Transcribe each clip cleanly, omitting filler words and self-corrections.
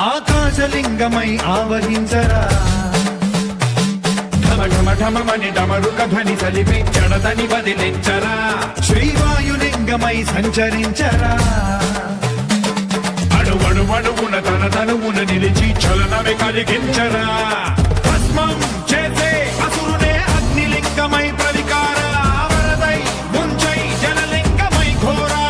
ఆకాశలింగమై ఆవహించరా ఢమఢమఢమని డమరుక ధ్వని సలిపి జడదని వదిలించరా శ్రీవాయులింగమై సంచరించరా అణువణువున తన తనువున నిలిచి చలనమే కలిగించరా భస్మం చేసే అసురునే అగ్నిలింగమై ప్రవికార వరదై ముంచై జలలింగమై ఘోరా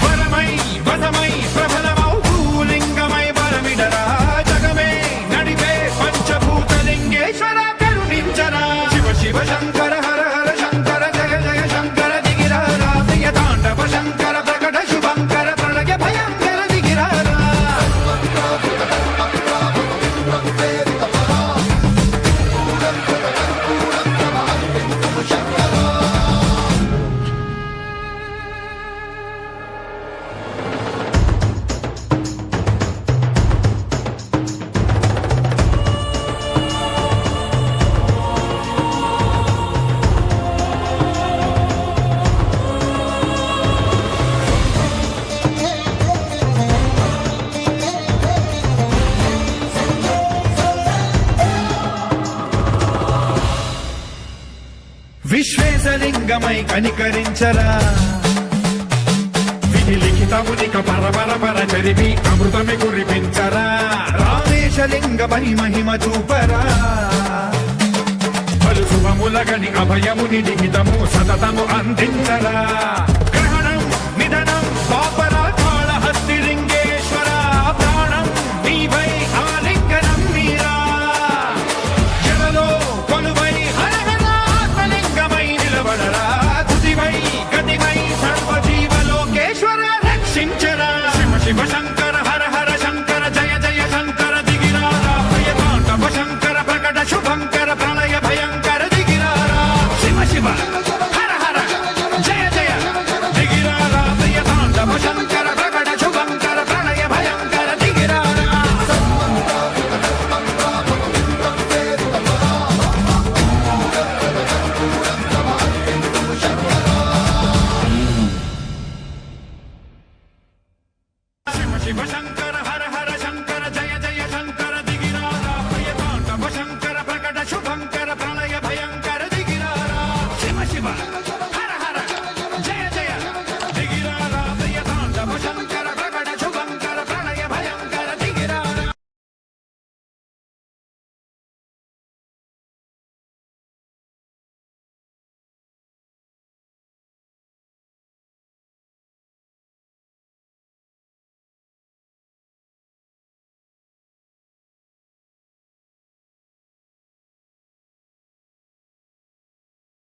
వరమై వసమై ప్రబలమౌ భూలింగమై బలమిడరా జగమే నడిపే పంచభూతలింగేశ్వర కరుణించరా శివ శివ శంకర హర హర శంకర జయ జయ శంకర దిగిరారా ప్రియ తాండవ శంకర ప్రకట శుభంకర ప్రళయ భయంకర దిగిరారా విశ్వేశలింగమై కనికరించరా విధి లిఖితమునిక పరపర పర చరివి అమృతమి కురిపించరా రామేశలింగమై మహిమ చూపరా పలు శుభములగని అభయముని లిఖితము సతతము అందించరా